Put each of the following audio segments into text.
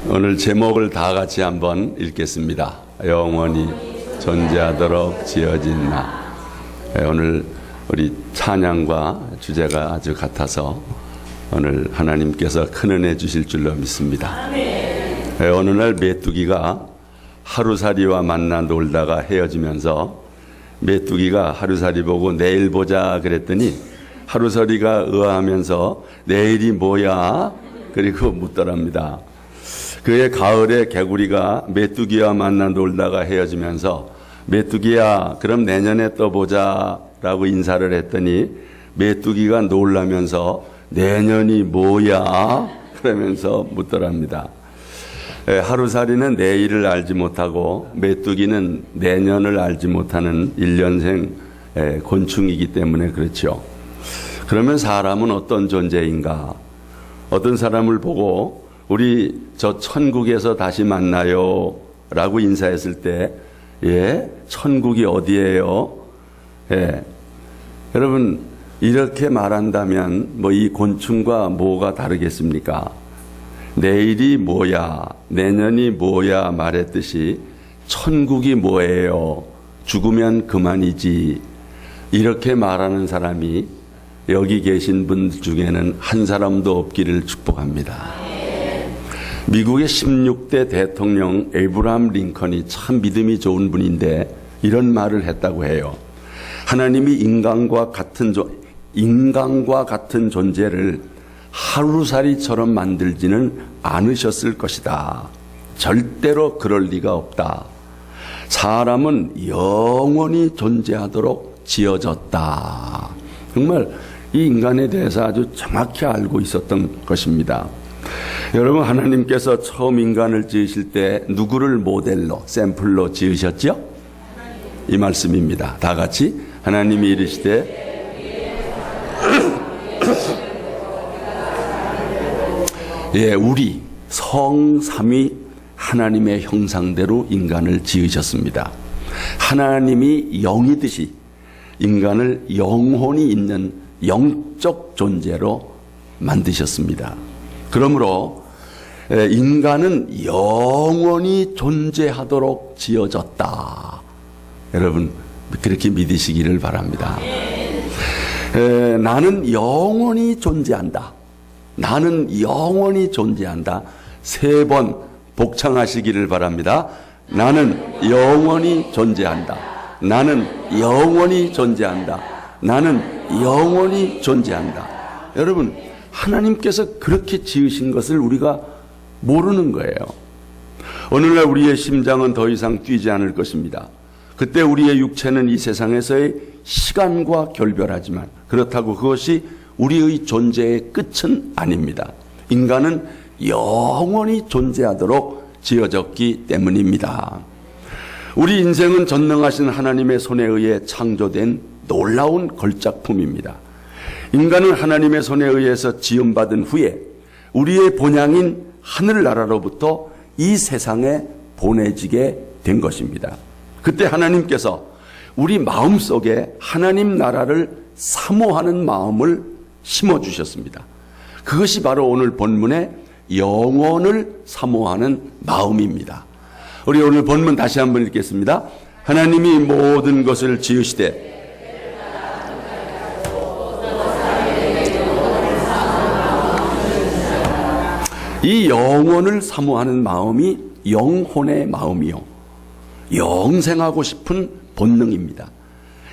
오늘 제목을 다 같이 한번 읽겠습니다. 영원히 존재하도록 지어진 나. 오늘 우리 찬양과 주제가 아주 같아서 오늘 하나님께서 큰 은혜 주실 줄로 믿습니다. 어느 날 메뚜기가 하루살이와 만나 놀다가 헤어지면서 메뚜기가 하루살이 보고 내일 보자 그랬더니 하루살이가 의아하면서 내일이 뭐야? 그리고 묻더랍니다. 그해 가을에 개구리가 메뚜기와 만나 놀다가 헤어지면서 메뚜기야 그럼 내년에 또 보자 라고 인사를 했더니 메뚜기가 놀라면서 내년이 뭐야? 그러면서 묻더랍니다. 하루살이는 내일을 알지 못하고 메뚜기는 내년을 알지 못하는 1년생 곤충이기 때문에 그렇죠. 그러면 사람은 어떤 존재인가? 어떤 사람을 보고 우리 저 천국에서 다시 만나요 라고 인사했을 때 천국이 어디예요? 여러분 이렇게 말한다면 이 곤충과 뭐가 다르겠습니까? 내일이 뭐야, 내년이 뭐야 말했듯이 천국이 뭐예요? 죽으면 그만이지. 이렇게 말하는 사람이 여기 계신 분 중에는 한 사람도 없기를 축복합니다. 미국의 16대 대통령 에이브라함 링컨이 참 믿음이 좋은 분인데 이런 말을 했다고 해요. 하나님이 인간과 같은 존재를 하루살이처럼 만들지는 않으셨을 것이다. 절대로 그럴 리가 없다. 사람은 영원히 존재하도록 지어졌다. 정말 이 인간에 대해서 아주 정확히 알고 있었던 것입니다. 여러분 하나님께서 처음 인간을 지으실 때 누구를 모델로 샘플로 지으셨죠? 이 말씀입니다. 다 같이 하나님이 이르시되 우리 성삼위 하나님의 형상대로 인간을 지으셨습니다. 하나님이 영이듯이 인간을 영혼이 있는 영적 존재로 만드셨습니다. 그러므로 인간은 영원히 존재하도록 지어졌다. 여러분 그렇게 믿으시기를 바랍니다. 나는 영원히 존재한다. 나는 영원히 존재한다. 3번 복창하시기를 바랍니다. 나는 영원히 존재한다. 나는 영원히 존재한다. 나는 영원히 존재한다. 여러분 하나님께서 그렇게 지으신 것을 우리가 모르는 거예요. 오늘날 우리의 심장은 더 이상 뛰지 않을 것입니다. 그때 우리의 육체는 이 세상에서의 시간과 결별하지만 그렇다고 그것이 우리의 존재의 끝은 아닙니다. 인간은 영원히 존재하도록 지어졌기 때문입니다. 우리 인생은 전능하신 하나님의 손에 의해 창조된 놀라운 걸작품입니다. 인간은 하나님의 손에 의해서 지음받은 후에 우리의 본향인 하늘나라로부터 이 세상에 보내지게 된 것입니다. 그때 하나님께서 우리 마음속에 하나님 나라를 사모하는 마음을 심어주셨습니다. 그것이 바로 오늘 본문의 영원을 사모하는 마음입니다. 우리 오늘 본문 다시 한번 읽겠습니다. 하나님이 모든 것을 지으시되 이 영원을 사모하는 마음이 영혼의 마음이요 영생하고 싶은 본능입니다.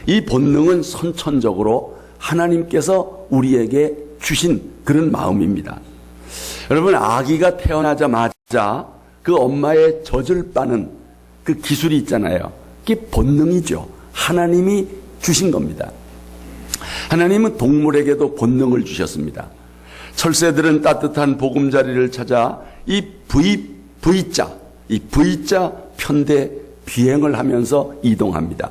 이 본능은 선천적으로 하나님께서 우리에게 주신 그런 마음입니다. 여러분 아기가 태어나자마자 그 엄마의 젖을 빠는 그 기술이 있잖아요. 그게 본능이죠. 하나님이 주신 겁니다. 하나님은 동물에게도 본능을 주셨습니다. 철새들은 따뜻한 보금자리를 찾아 이 V자 편대 비행을 하면서 이동합니다.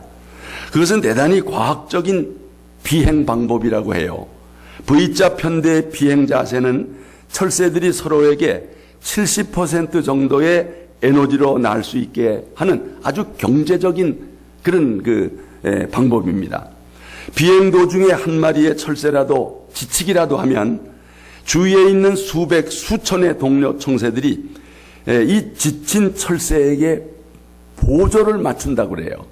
그것은 대단히 과학적인 비행 방법이라고 해요. V자 편대 비행 자세는 철새들이 서로에게 70% 정도의 에너지로 날 수 있게 하는 아주 경제적인 그런 방법입니다. 비행 도중에 한 마리의 철새라도 지치기라도 하면 주위에 있는 수백, 수천의 동료 청새들이 이 지친 철새에게 보조를 맞춘다고 그래요.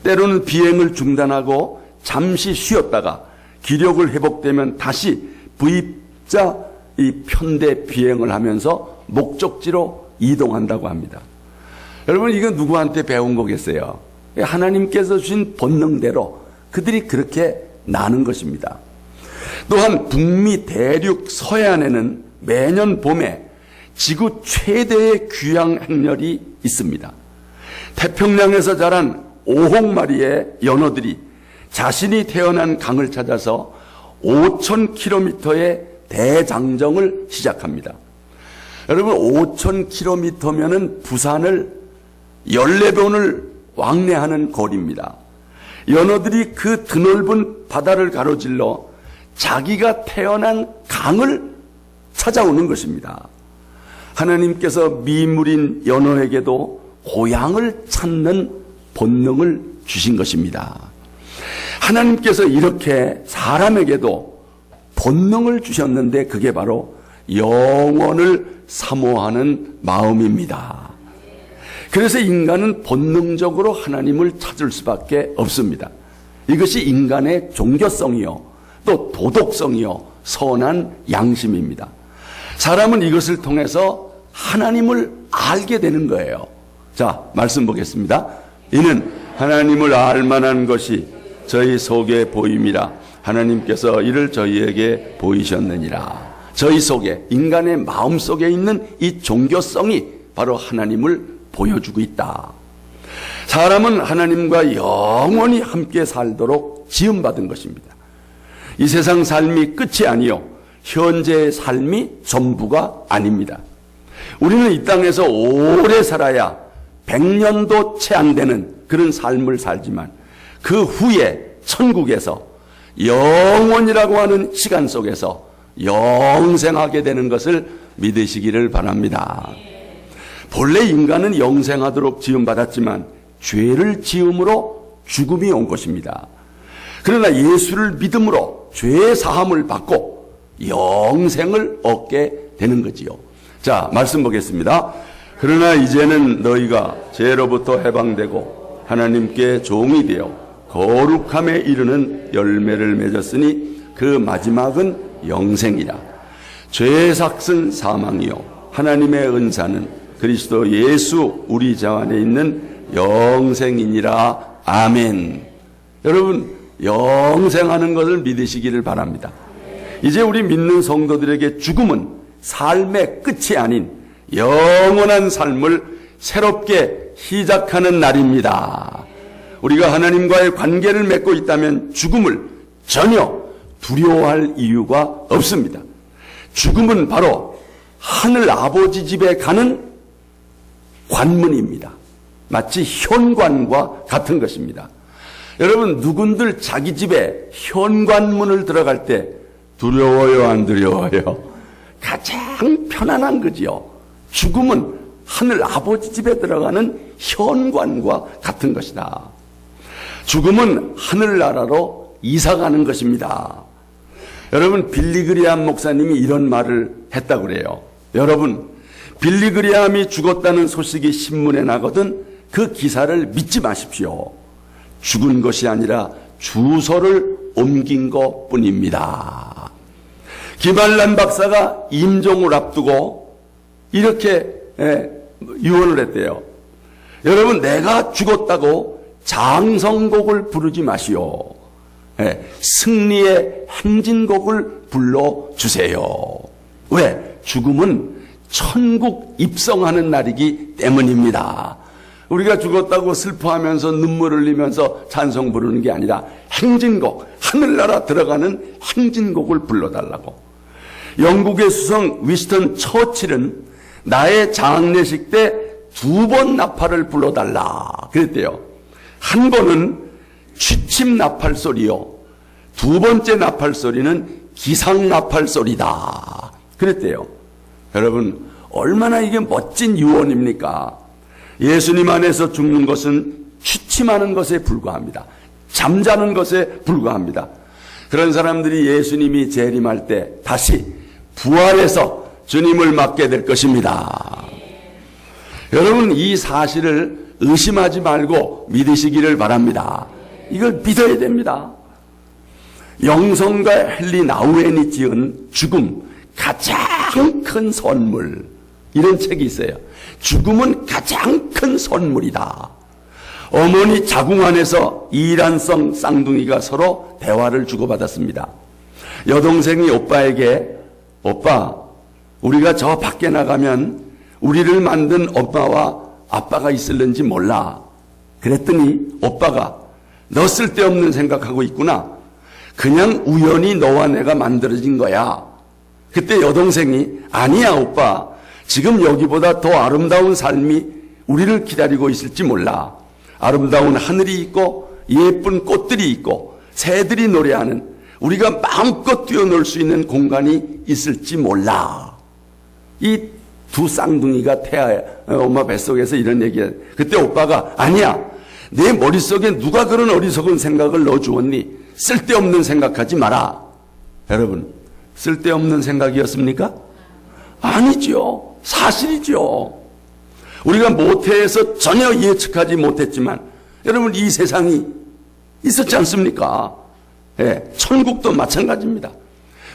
때로는 비행을 중단하고 잠시 쉬었다가 기력을 회복되면 다시 V자 이 편대 비행을 하면서 목적지로 이동한다고 합니다. 여러분, 이건 누구한테 배운 거겠어요? 하나님께서 주신 본능대로 그들이 그렇게 나는 것입니다. 또한 북미 대륙 서해안에는 매년 봄에 지구 최대의 귀양 행렬이 있습니다. 태평양에서 자란 5억 마리의 연어들이 자신이 태어난 강을 찾아서 5,000km의 대장정을 시작합니다. 여러분, 5,000km면은 부산을 14번을 왕래하는 거리입니다. 연어들이 그 드넓은 바다를 가로질러 자기가 태어난 강을 찾아오는 것입니다. 하나님께서 미물인 연어에게도 고향을 찾는 본능을 주신 것입니다. 하나님께서 이렇게 사람에게도 본능을 주셨는데 그게 바로 영원을 사모하는 마음입니다. 그래서 인간은 본능적으로 하나님을 찾을 수밖에 없습니다. 이것이 인간의 종교성이요, 또 도덕성이요, 선한 양심입니다. 사람은 이것을 통해서 하나님을 알게 되는 거예요. 자, 말씀 보겠습니다. 이는 하나님을 알 만한 것이 저희 속에 보임이라 하나님께서 이를 저희에게 보이셨느니라. 저희 속에, 인간의 마음 속에 있는 이 종교성이 바로 하나님을 보여주고 있다. 사람은 하나님과 영원히 함께 살도록 지음받은 것입니다. 이 세상 삶이 끝이 아니요, 현재의 삶이 전부가 아닙니다. 우리는 이 땅에서 오래 살아야 100년도 채 안 되는 그런 삶을 살지만 그 후에 천국에서 영원이라고 하는 시간 속에서 영생하게 되는 것을 믿으시기를 바랍니다. 본래 인간은 영생하도록 지음받았지만 죄를 지음으로 죽음이 온 것입니다. 그러나 예수를 믿음으로 죄 사함을 받고 영생을 얻게 되는 거지요. 자, 말씀 보겠습니다. 그러나 이제는 너희가 죄로부터 해방되고 하나님께 종이 되어 거룩함에 이르는 열매를 맺었으니 그 마지막은 영생이라. 죄의 삭은 사망이요 하나님의 은사는 그리스도 예수 우리 자 안에 있는 영생이니라. 아멘. 여러분, 영생하는 것을 믿으시기를 바랍니다. 이제 우리 믿는 성도들에게 죽음은 삶의 끝이 아닌 영원한 삶을 새롭게 시작하는 날입니다. 우리가 하나님과의 관계를 맺고 있다면 죽음을 전혀 두려워할 이유가 없습니다. 죽음은 바로 하늘 아버지 집에 가는 관문입니다. 마치 현관과 같은 것입니다. 여러분, 누군들 자기 집에 현관문을 들어갈 때 두려워요, 안 두려워요? 가장 편안한 거지요. 죽음은 하늘 아버지 집에 들어가는 현관과 같은 것이다. 죽음은 하늘나라로 이사가는 것입니다. 여러분, 빌리그리암 목사님이 이런 말을 했다고 그래요. 여러분, 빌리그리암이 죽었다는 소식이 신문에 나거든 그 기사를 믿지 마십시오. 죽은 것이 아니라 주소를 옮긴 것뿐입니다. 김한란 박사가 임종을 앞두고 이렇게 유언을 했대요. 여러분, 내가 죽었다고 장성곡을 부르지 마시오. 승리의 행진곡을 불러주세요. 왜? 죽음은 천국 입성하는 날이기 때문입니다. 우리가 죽었다고 슬퍼하면서 눈물 흘리면서 찬송 부르는 게 아니라 행진곡, 하늘나라 들어가는 행진곡을 불러달라고. 영국의 수성 위스턴 처칠은 나의 장례식 때 2번 나팔을 불러달라 그랬대요. 한 번은 취침 나팔 소리요, 2번째 나팔 소리는 기상 나팔 소리다 그랬대요. 여러분, 얼마나 이게 멋진 유언입니까? 예수님 안에서 죽는 것은 취침하는 것에 불과합니다. 잠자는 것에 불과합니다. 그런 사람들이 예수님이 재림할 때 다시 부활해서 주님을 맞게 될 것입니다. 여러분, 이 사실을 의심하지 말고 믿으시기를 바랍니다. 이걸 믿어야 됩니다. 영성과 헨리 나우엔이 지은 죽음, 가장 큰 선물, 이런 책이 있어요. 죽음은 가장 큰 선물이다. 어머니 자궁 안에서 이란성 쌍둥이가 서로 대화를 주고받았습니다. 여동생이 오빠에게, 오빠, 우리가 저 밖에 나가면 우리를 만든 엄마와 아빠가 있을는지 몰라. 그랬더니 오빠가, 너 쓸데없는 생각하고 있구나. 그냥 우연히 너와 내가 만들어진 거야. 그때 여동생이, 아니야 오빠, 지금 여기보다 더 아름다운 삶이 우리를 기다리고 있을지 몰라. 아름다운 하늘이 있고 예쁜 꽃들이 있고 새들이 노래하는, 우리가 마음껏 뛰어놀 수 있는 공간이 있을지 몰라. 이 두 쌍둥이가 엄마 뱃속에서 이런 얘기해. 그때 오빠가, 아니야, 내 머릿속에 누가 그런 어리석은 생각을 넣어주었니? 쓸데없는 생각하지 마라. 여러분, 쓸데없는 생각이었습니까? 아니죠. 사실이죠. 우리가 모태에서 전혀 예측하지 못했지만, 여러분, 이 세상이 있었지 않습니까? 예, 천국도 마찬가지입니다.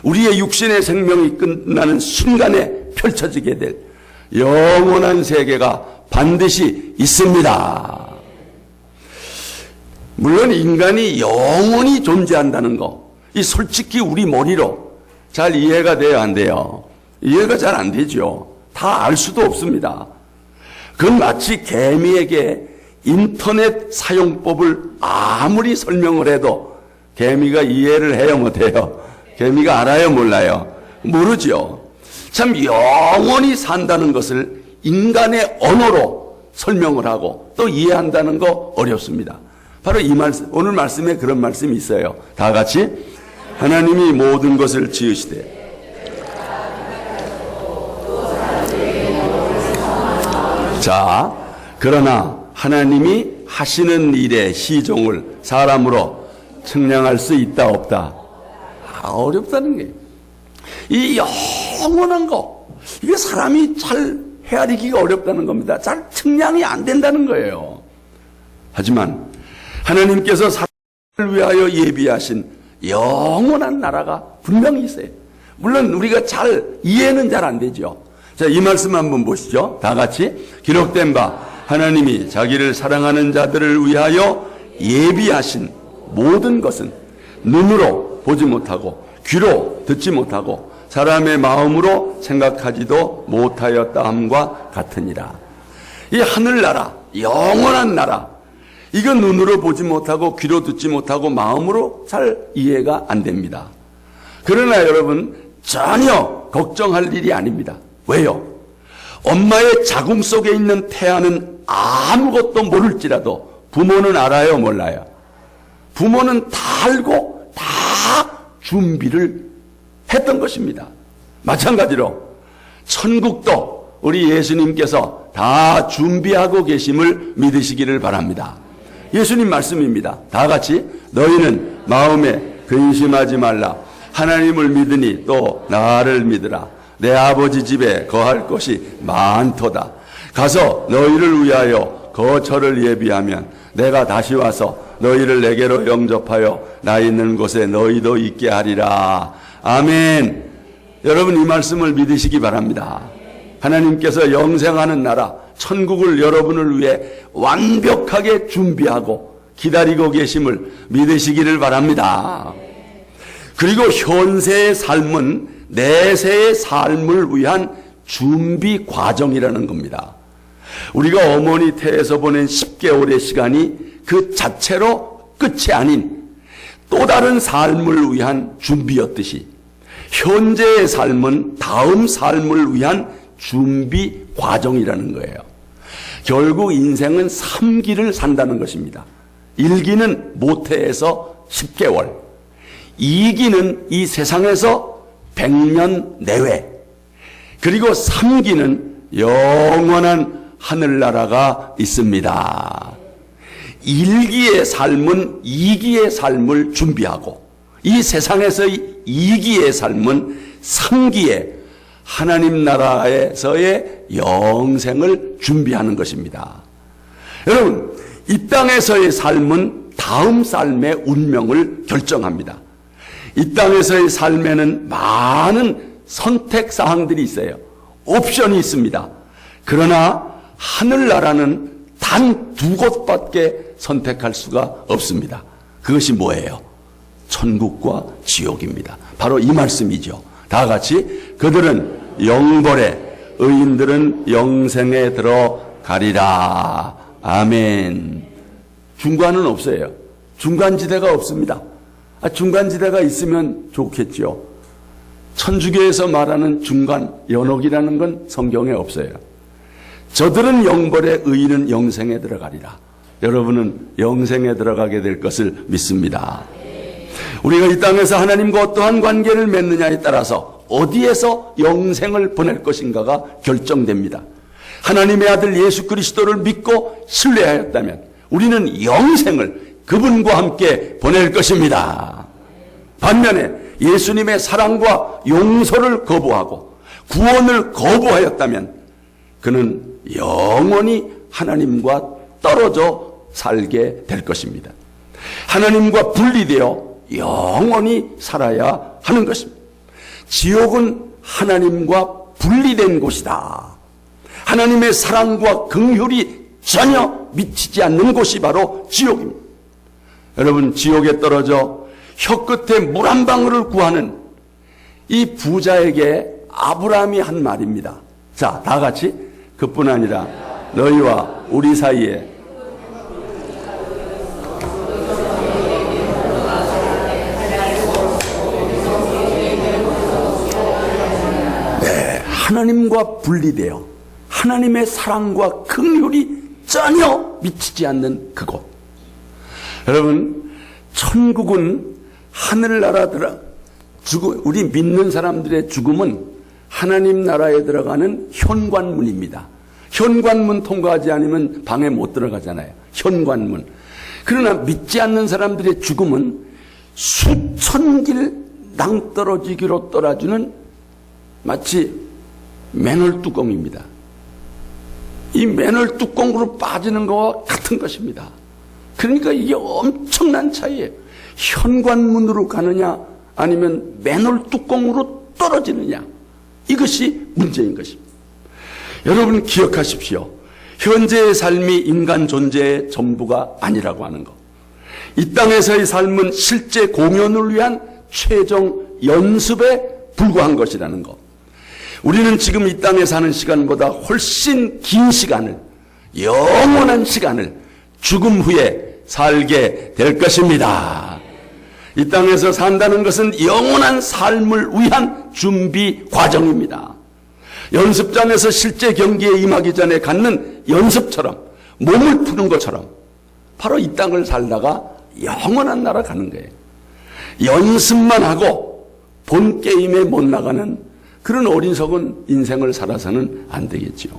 우리의 육신의 생명이 끝나는 순간에 펼쳐지게 될 영원한 세계가 반드시 있습니다. 물론 인간이 영원히 존재한다는 거, 이 솔직히 우리 머리로 잘 이해가 돼야 안 돼요. 이해가 잘 안 되죠. 다 알 수도 없습니다. 그건 마치 개미에게 인터넷 사용법을 아무리 설명을 해도 개미가 이해를 해요, 못해요? 개미가 알아요, 몰라요? 모르죠. 참, 영원히 산다는 것을 인간의 언어로 설명을 하고 또 이해한다는 거 어렵습니다. 바로 이 말씀, 오늘 말씀에 그런 말씀이 있어요. 다 같이, 하나님이 모든 것을 지으시되. 자, 그러나 하나님이 하시는 일의 시종을 사람으로 측량할 수 있다 없다? 어렵다는 게, 이 영원한 거, 이게 사람이 잘 헤아리기가 어렵다는 겁니다. 잘 측량이 안 된다는 거예요. 하지만 하나님께서 사람을 위하여 예비하신 영원한 나라가 분명히 있어요. 물론 우리가 잘 이해는 잘 안 되죠. 자, 이 말씀 한번 보시죠. 다 같이. 기록된 바 하나님이 자기를 사랑하는 자들을 위하여 예비하신 모든 것은 눈으로 보지 못하고 귀로 듣지 못하고 사람의 마음으로 생각하지도 못하였다 함과 같으니라. 이 하늘나라, 영원한 나라, 이건 눈으로 보지 못하고 귀로 듣지 못하고 마음으로 잘 이해가 안 됩니다. 그러나 여러분, 전혀 걱정할 일이 아닙니다. 왜요? 엄마의 자궁 속에 있는 태아는 아무것도 모를지라도 부모는 알아요, 몰라요? 부모는 다 알고 다 준비를 했던 것입니다. 마찬가지로 천국도 우리 예수님께서 다 준비하고 계심을 믿으시기를 바랍니다. 예수님 말씀입니다. 다 같이, 너희는 마음에 근심하지 말라. 하나님을 믿으니 또 나를 믿으라. 내 아버지 집에 거할 곳이 많도다. 가서 너희를 위하여 거처를 예비하면 내가 다시 와서 너희를 내게로 영접하여 나 있는 곳에 너희도 있게 하리라. 아멘. 여러분, 이 말씀을 믿으시기 바랍니다. 하나님께서 영생하는 나라 천국을 여러분을 위해 완벽하게 준비하고 기다리고 계심을 믿으시기를 바랍니다. 그리고 현세의 삶은 내세의 삶을 위한 준비 과정이라는 겁니다. 우리가 어머니 태에서 보낸 10개월의 시간이 그 자체로 끝이 아닌 또 다른 삶을 위한 준비였듯이 현재의 삶은 다음 삶을 위한 준비 과정이라는 거예요. 결국 인생은 3기를 산다는 것입니다. 1기는 모태에서 10개월, 2기는 이 세상에서 100년 내외, 그리고 3기는 영원한 하늘나라가 있습니다. 1기의 삶은 2기의 삶을 준비하고 이 세상에서의 2기의 삶은 3기의 하나님 나라에서의 영생을 준비하는 것입니다. 여러분, 이 땅에서의 삶은 다음 삶의 운명을 결정합니다. 이 땅에서의 삶에는 많은 선택 사항들이 있어요. 옵션이 있습니다. 그러나 하늘나라는 단 2곳밖에 선택할 수가 없습니다. 그것이 뭐예요? 천국과 지옥입니다. 바로 이 말씀이죠. 다 같이 그들은 영벌에, 의인들은 영생에 들어가리라. 아멘. 중간은 없어요. 중간지대가 없습니다. 중간지대가 있으면 좋겠지요. 천주교에서 말하는 중간 연옥이라는 건 성경에 없어요. 저들은 영벌에, 의인은 영생에 들어가리라. 여러분은 영생에 들어가게 될 것을 믿습니다. 우리가 이 땅에서 하나님과 어떠한 관계를 맺느냐에 따라서 어디에서 영생을 보낼 것인가가 결정됩니다. 하나님의 아들 예수 그리스도를 믿고 신뢰하였다면 우리는 영생을 그분과 함께 보낼 것입니다. 반면에 예수님의 사랑과 용서를 거부하고 구원을 거부하였다면 그는 영원히 하나님과 떨어져 살게 될 것입니다. 하나님과 분리되어 영원히 살아야 하는 것입니다. 지옥은 하나님과 분리된 곳이다. 하나님의 사랑과 긍휼이 전혀 미치지 않는 곳이 바로 지옥입니다. 여러분, 지옥에 떨어져 혀끝에 물 한 방울을 구하는 이 부자에게 아브라함이 한 말입니다. 자, 다 같이 그뿐 아니라 너희와 우리 사이에 하나님과 분리되어 하나님의 사랑과 긍휼이 전혀 미치지 않는 그곳. 여러분, 천국은 하늘나라 우리 믿는 사람들의 죽음은 하나님 나라에 들어가는 현관문입니다. 현관문 통과하지 않으면 방에 못 들어가잖아요. 현관문. 그러나 믿지 않는 사람들의 죽음은 수천 길 낭떠러지기로 떨어지는 마치 맨홀 뚜껑입니다. 이 맨홀 뚜껑으로 빠지는 것과 같은 것입니다. 그러니까 이게 엄청난 차이예요. 현관문으로 가느냐 아니면 맨홀 뚜껑으로 떨어지느냐, 이것이 문제인 것입니다. 여러분 기억하십시오. 현재의 삶이 인간 존재의 전부가 아니라고 하는 것. 이 땅에서의 삶은 실제 공연을 위한 최종 연습에 불과한 것이라는 것. 우리는 지금 이 땅에 사는 시간보다 훨씬 긴 시간을, 영원한 시간을 죽음 후에 살게 될 것입니다. 이 땅에서 산다는 것은 영원한 삶을 위한 준비 과정입니다. 연습장에서 실제 경기에 임하기 전에 갖는 연습처럼, 몸을 푸는 것처럼 바로 이 땅을 살다가 영원한 나라 가는 거예요. 연습만 하고 본 게임에 못 나가는 그런 어리석은 인생을 살아서는 안 되겠죠.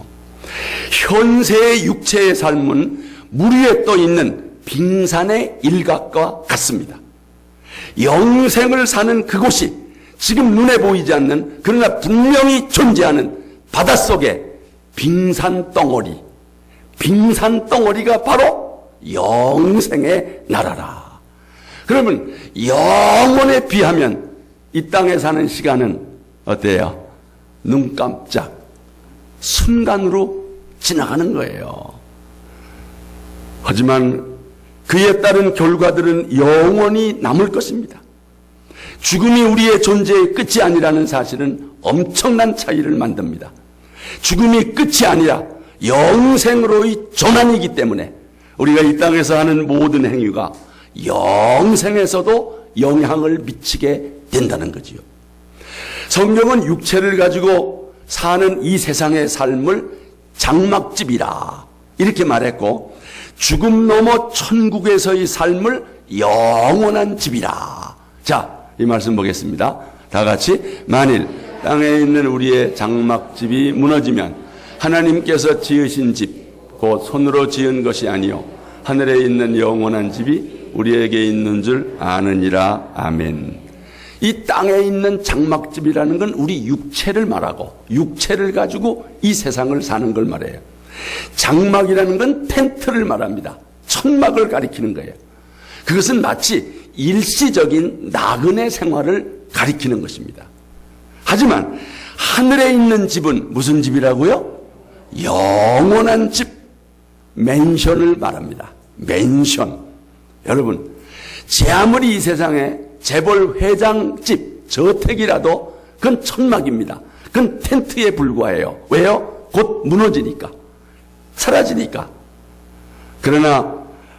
현세의 육체의 삶은 물 위에 떠 있는 빙산의 일각과 같습니다. 영생을 사는 그곳이 지금 눈에 보이지 않는, 그러나 분명히 존재하는 바닷속의 빙산 덩어리가 바로 영생의 나라라. 그러면 영원에 비하면 이 땅에 사는 시간은 어때요? 눈 깜짝 순간으로 지나가는 거예요. 하지만 그에 따른 결과들은 영원히 남을 것입니다. 죽음이 우리의 존재의 끝이 아니라는 사실은 엄청난 차이를 만듭니다. 죽음이 끝이 아니라 영생으로의 전환이기 때문에 우리가 이 땅에서 하는 모든 행위가 영생에서도 영향을 미치게 된다는 거지요. 성경은 육체를 가지고 사는 이 세상의 삶을 장막집이라 이렇게 말했고, 죽음 넘어 천국에서의 삶을 영원한 집이라. 자, 이 말씀 보겠습니다. 다 같이. 만일 땅에 있는 우리의 장막집이 무너지면 하나님께서 지으신 집, 곧 손으로 지은 것이 아니요 하늘에 있는 영원한 집이 우리에게 있는 줄 아느니라. 아멘. 이 땅에 있는 장막집이라는 건 우리 육체를 말하고 육체를 가지고 이 세상을 사는 걸 말해요. 장막이라는 건 텐트를 말합니다. 천막을 가리키는 거예요. 그것은 마치 일시적인 나그네 생활을 가리키는 것입니다. 하지만 하늘에 있는 집은 무슨 집이라고요? 영원한 집, 맨션을 말합니다. 맨션. 여러분, 제 아무리 이 세상에 재벌 회장집, 저택이라도 그건 천막입니다. 그건 텐트에 불과해요. 왜요? 곧 무너지니까, 사라지니까. 그러나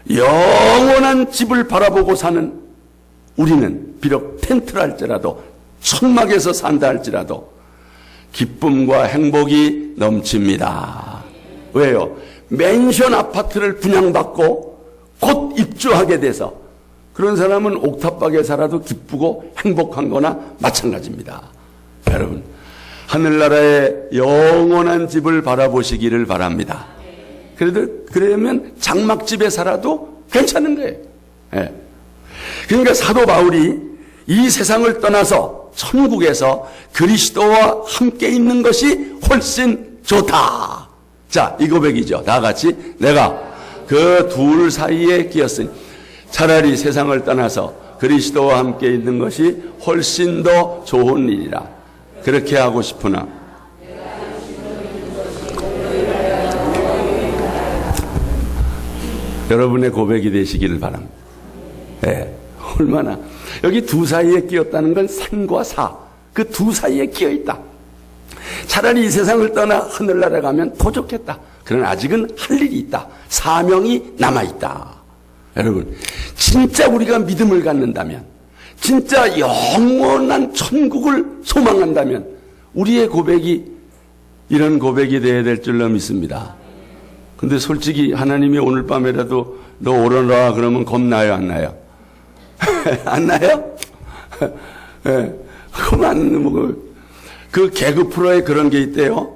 영원한 집을 바라보고 사는 우리는 비록 텐트라 할지라도, 천막에서 산다 할지라도 기쁨과 행복이 넘칩니다. 왜요? 맨션 아파트를 분양받고 곧 입주하게 돼서 그런 사람은 옥탑방에 살아도 기쁘고 행복한 거나 마찬가지입니다. 여러분, 하늘나라의 영원한 집을 바라보시기를 바랍니다. 그러면 장막집에 살아도 괜찮은 거예요. 네. 그러니까 사도 바울이 이 세상을 떠나서 천국에서 그리스도와 함께 있는 것이 훨씬 좋다. 자, 이 고백이죠. 다 같이. 내가 그 둘 사이에 끼었으니 차라리 세상을 떠나서 그리스도와 함께 있는 것이 훨씬 더 좋은 일이라. 그렇게 하고 싶으나 여러분의 고백이 되시기를 바랍니다. 네, 얼마나 여기 두 사이에 끼었다는 건 산과 사, 그 두 사이에 끼어 있다. 차라리 이 세상을 떠나 하늘나라 가면 더 좋겠다. 그러나 아직은 할 일이 있다. 사명이 남아있다. 여러분, 진짜 우리가 믿음을 갖는다면, 진짜 영원한 천국을 소망한다면 우리의 고백이 이런 고백이 되어야 될 줄로 믿습니다. 근데 솔직히 하나님이 오늘 밤에라도 너 오러라 그러면 겁나요, 안 나요? 안 나요? 예. 그만, 그 개그 프로에 그런 게 있대요.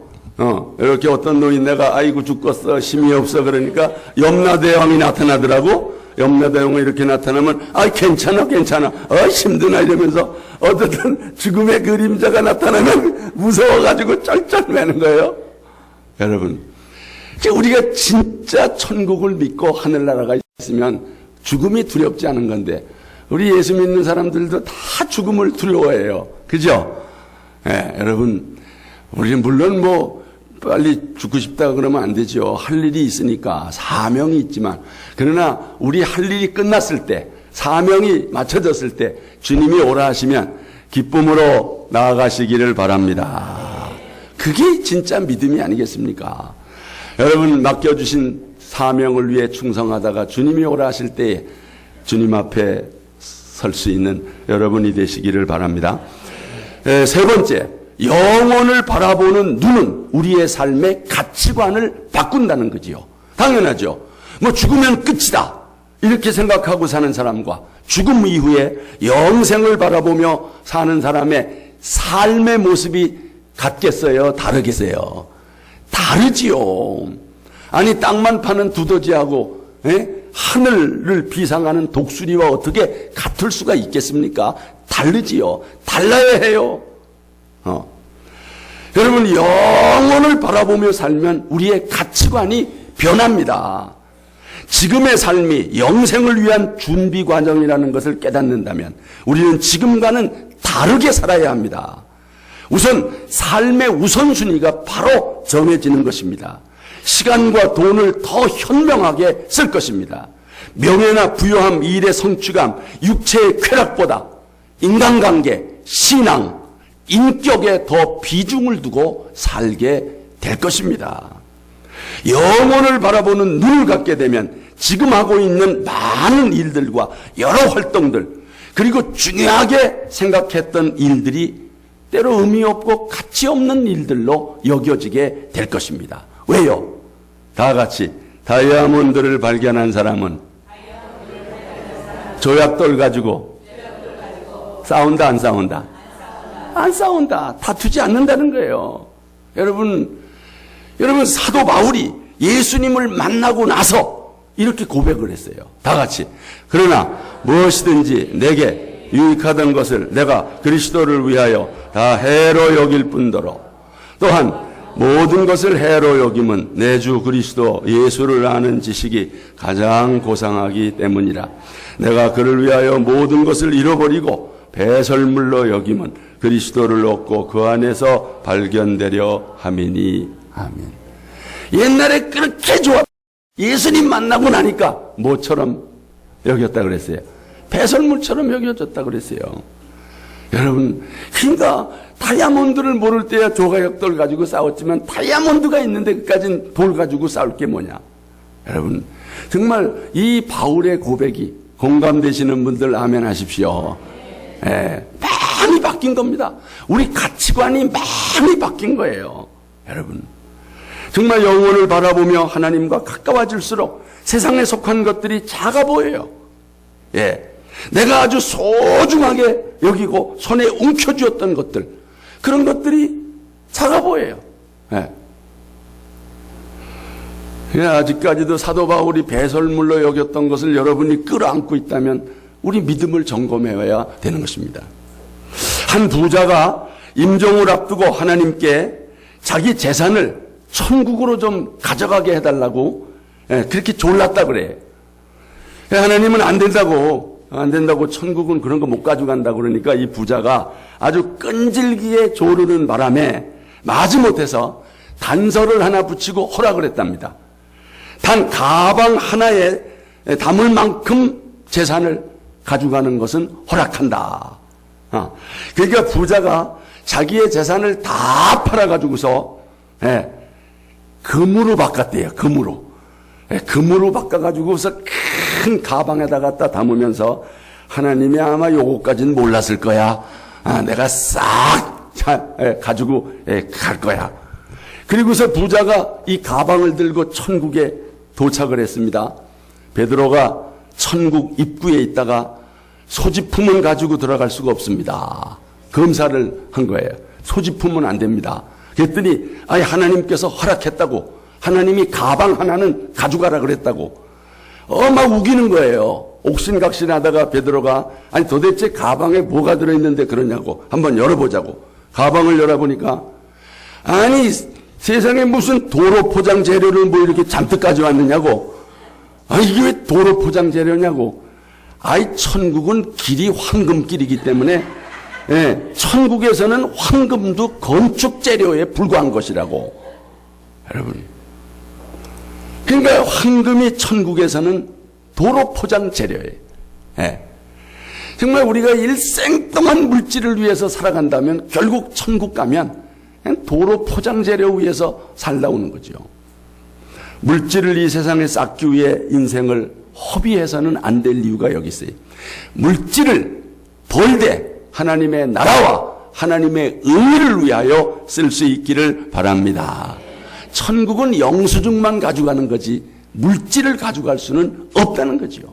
이렇게 어떤 노인네가 아이고 죽겠어, 힘이 없어 그러니까 염라대왕이 나타나더라고. 염라대왕이 이렇게 나타나면 괜찮아 힘드나 이러면서 어떤 죽음의 그림자가 나타나면 무서워가지고 쩔쩔매는 거예요. 여러분, 우리가 진짜 천국을 믿고 하늘나라가 있으면 죽음이 두렵지 않은 건데 우리 예수 믿는 사람들도 다 죽음을 두려워해요. 그죠? 예, 여러분, 우리는 물론 빨리 죽고 싶다 그러면 안 되죠. 할 일이 있으니까, 사명이 있지만, 그러나 우리 할 일이 끝났을 때, 사명이 맞춰졌을 때 주님이 오라 하시면 기쁨으로 나아가시기를 바랍니다. 그게 진짜 믿음이 아니겠습니까? 여러분, 맡겨주신 사명을 위해 충성하다가 주님이 오라 하실 때에 주님 앞에 설 수 있는 여러분이 되시기를 바랍니다. 세 번째, 영혼을 바라보는 눈은 우리의 삶의 가치관을 바꾼다는 거지요. 당연하죠. 죽으면 끝이다 이렇게 생각하고 사는 사람과 죽음 이후에 영생을 바라보며 사는 사람의 삶의 모습이 같겠어요? 다르겠어요? 다르지요. 아니, 땅만 파는 두더지하고 하늘을 비상하는 독수리와 어떻게 같을 수가 있겠습니까? 다르지요. 달라야 해요. 여러분, 영혼을 바라보며 살면 우리의 가치관이 변합니다. 지금의 삶이 영생을 위한 준비 과정이라는 것을 깨닫는다면 우리는 지금과는 다르게 살아야 합니다. 우선 삶의 우선순위가 바로 정해지는 것입니다. 시간과 돈을 더 현명하게 쓸 것입니다. 명예나 부유함, 일의 성취감, 육체의 쾌락보다 인간관계, 신앙, 인격에 더 비중을 두고 살게 될 것입니다. 영혼을 바라보는 눈을 갖게 되면 지금 하고 있는 많은 일들과 여러 활동들, 그리고 중요하게 생각했던 일들이 때로 의미 없고 가치 없는 일들로 여겨지게 될 것입니다. 왜요? 다 같이 다이아몬드를 발견한 사람은 조약돌 가지고 싸운다, 안 싸운다? 안 싸운다. 다투지 않는다는 거예요. 여러분, 사도 바울이 예수님을 만나고 나서 이렇게 고백을 했어요. 다 같이. 그러나 무엇이든지 내게 유익하던 것을 내가 그리스도를 위하여 다 해로 여길 뿐더러 또한 모든 것을 해로 여김은 내 주 그리스도 예수를 아는 지식이 가장 고상하기 때문이라. 내가 그를 위하여 모든 것을 잃어버리고 배설물로 여김은 그리스도를 얻고 그 안에서 발견되려 함이니. 아멘. 옛날에 그렇게 좋아 예수님 만나고 나니까 뭐처럼 여겼다 그랬어요? 배설물처럼 여겨졌다 그랬어요. 여러분, 그러니까 다이아몬드를 모를 때야 조가역돌 가지고 싸웠지만 다이아몬드가 있는데 그까진 돌 가지고 싸울 게 뭐냐? 여러분, 정말 이 바울의 고백이 공감되시는 분들 아멘 하십시오. 예, 많이 바뀐 겁니다. 우리 가치관이 많이 바뀐 거예요. 여러분, 정말 영혼을 바라보며 하나님과 가까워질수록 세상에 속한 것들이 작아 보여요. 예, 내가 아주 소중하게 여기고 손에 움켜쥐었던 것들, 그런 것들이 작아 보여요. 예. 아직까지도 사도 바울이 배설물로 여겼던 것을 여러분이 끌어안고 있다면 우리 믿음을 점검해야 되는 것입니다. 한 부자가 임종을 앞두고 하나님께 자기 재산을 천국으로 좀 가져가게 해달라고 그렇게 졸랐다 그래. 하나님은 안 된다고 천국은 그런 거 못 가져간다고 그러니까 이 부자가 아주 끈질기게 조르는 바람에 마지못해서 단서를 하나 붙이고 허락을 했답니다. 단 가방 하나에 담을 만큼 재산을 가져가는 것은 허락한다. 그러니까 부자가 자기의 재산을 다 팔아가지고서 금으로 바꿨대요. 금으로 바꿔가지고서 큰 가방에다 갖다 담으면서 하나님이 아마 요거까지는 몰랐을 거야. 내가 싹 가지고 갈 거야. 그리고서 부자가 이 가방을 들고 천국에 도착을 했습니다. 베드로가 천국 입구에 있다가 소지품은 가지고 들어갈 수가 없습니다. 검사를 한 거예요. 소지품은 안 됩니다. 그랬더니 하나님께서 허락했다고, 하나님이 가방 하나는 가져가라 그랬다고 막 우기는 거예요. 옥신각신하다가 베드로가 도대체 가방에 뭐가 들어있는데 그러냐고 한번 열어보자고 가방을 열어보니까 세상에 무슨 도로 포장 재료를 뭐 이렇게 잔뜩 가져왔느냐고. 이게 왜 도로 포장 재료냐고. 천국은 길이 황금길이기 때문에 천국에서는 황금도 건축 재료에 불과한 것이라고. 여러분, 그러니까 황금이 천국에서는 도로 포장 재료예요. 정말 우리가 일생 동안 물질을 위해서 살아간다면 결국 천국 가면 도로 포장 재료 위해서 살다 오는 거죠. 물질을 이 세상에 쌓기 위해 인생을 허비해서는 안 될 이유가 여기 있어요. 물질을 벌되 하나님의 나라와 하나님의 의를 위하여 쓸 수 있기를 바랍니다. 천국은 영수증만 가져가는 거지 물질을 가져갈 수는 없다는 거지요.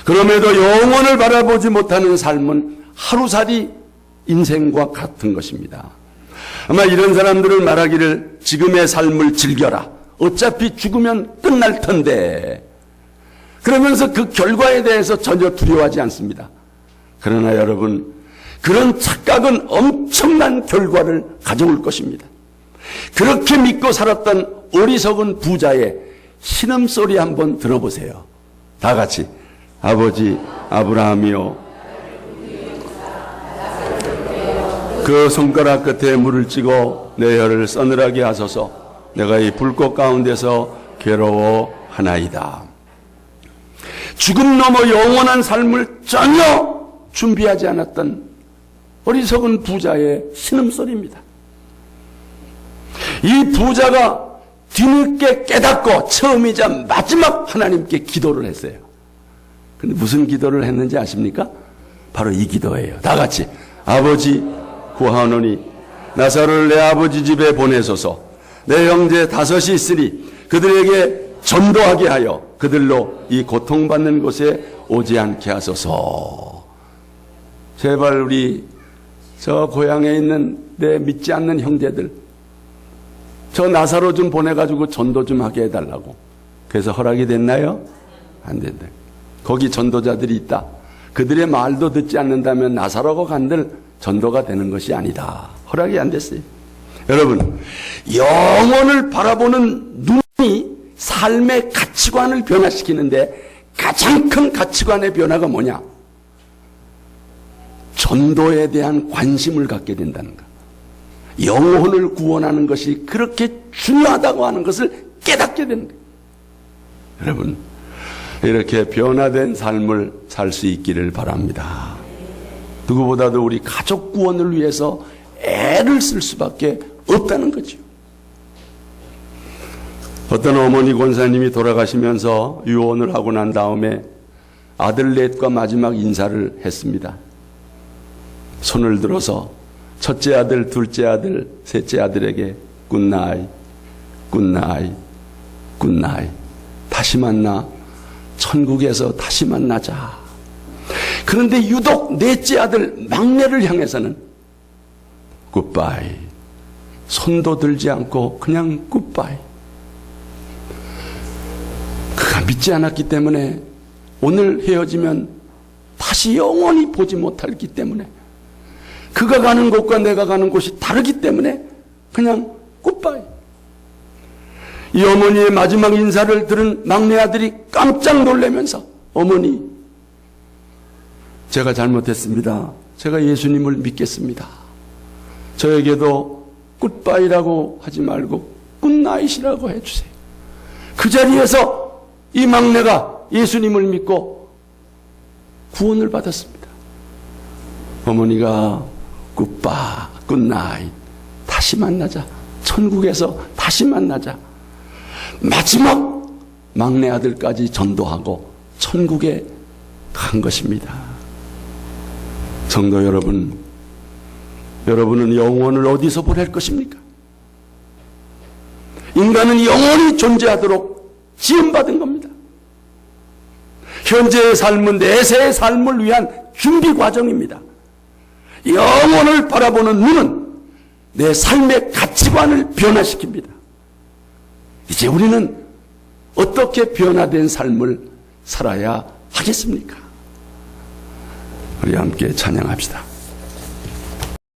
그럼에도 영원을 바라보지 못하는 삶은 하루살이 인생과 같은 것입니다. 아마 이런 사람들은 말하기를 지금의 삶을 즐겨라. 어차피 죽으면 끝날 텐데. 그러면서 그 결과에 대해서 전혀 두려워하지 않습니다. 그러나 여러분, 그런 착각은 엄청난 결과를 가져올 것입니다. 그렇게 믿고 살았던 어리석은 부자의 신음소리 한번 들어보세요. 다 같이. 아버지 아브라함이요, 그 손가락 끝에 물을 찌고 내 혀를 서늘하게 하소서. 내가 이 불꽃 가운데서 괴로워하나이다. 죽음 넘어 영원한 삶을 전혀 준비하지 않았던 어리석은 부자의 신음소리입니다. 이 부자가 뒤늦게 깨닫고 처음이자 마지막 하나님께 기도를 했어요. 근데 무슨 기도를 했는지 아십니까? 바로 이 기도예요. 다 같이. 아버지 구하노니 나사로를 내 아버지 집에 보내소서. 내 형제 5이 있으니 그들에게 전도하게 하여 그들로 이 고통받는 곳에 오지 않게 하소서. 제발 우리 저 고향에 있는 내 믿지 않는 형제들, 저 나사로 좀 보내가지고 전도 좀 하게 해달라고. 그래서 허락이 됐나요? 안 된다. 거기 전도자들이 있다. 그들의 말도 듣지 않는다면 나사로가 간들 전도가 되는 것이 아니다. 허락이 안 됐어요. 여러분, 영혼을 바라보는 눈이 삶의 가치관을 변화시키는데 가장 큰 가치관의 변화가 뭐냐? 전도에 대한 관심을 갖게 된다는 것. 영혼을 구원하는 것이 그렇게 중요하다고 하는 것을 깨닫게 되는 거예요. 여러분, 이렇게 변화된 삶을 살 수 있기를 바랍니다. 누구보다도 우리 가족 구원을 위해서 애를 쓸 수밖에 없다는 거죠. 어떤 어머니 권사님이 돌아가시면서 유언을 하고 난 다음에 아들 넷과 마지막 인사를 했습니다. 손을 들어서 첫째 아들, 둘째 아들, 셋째 아들에게 굿나잇, 굿나잇, 굿나잇. 다시 만나. 천국에서 다시 만나자. 그런데 유독 넷째 아들 막내를 향해서는 굿바이. 손도 들지 않고 그냥 굿바이. 그가 믿지 않았기 때문에 오늘 헤어지면 다시 영원히 보지 못하기 때문에 그가 가는 곳과 내가 가는 곳이 다르기 때문에 그냥 굿바이. 이 어머니의 마지막 인사를 들은 막내 아들이 깜짝 놀라면서 어머니, 제가 잘못했습니다. 제가 예수님을 믿겠습니다. 저에게도 굿바이라고 하지 말고 굿나잇이라고 해주세요. 그 자리에서 이 막내가 예수님을 믿고 구원을 받았습니다. 어머니가 굿나잇, 다시 만나자. 천국에서 다시 만나자. 마지막 막내 아들까지 전도하고 천국에 간 것입니다. 성도 여러분, 여러분은 영혼을 어디서 보낼 것입니까? 인간은 영원히 존재하도록 지음받은 겁니다. 현재의 삶은 내세의 삶을 위한 준비 과정입니다. 영혼을 바라보는 눈은 내 삶의 가치관을 변화시킵니다. 이제 우리는 어떻게 변화된 삶을 살아야 하겠습니까? 우리 함께 찬양합시다.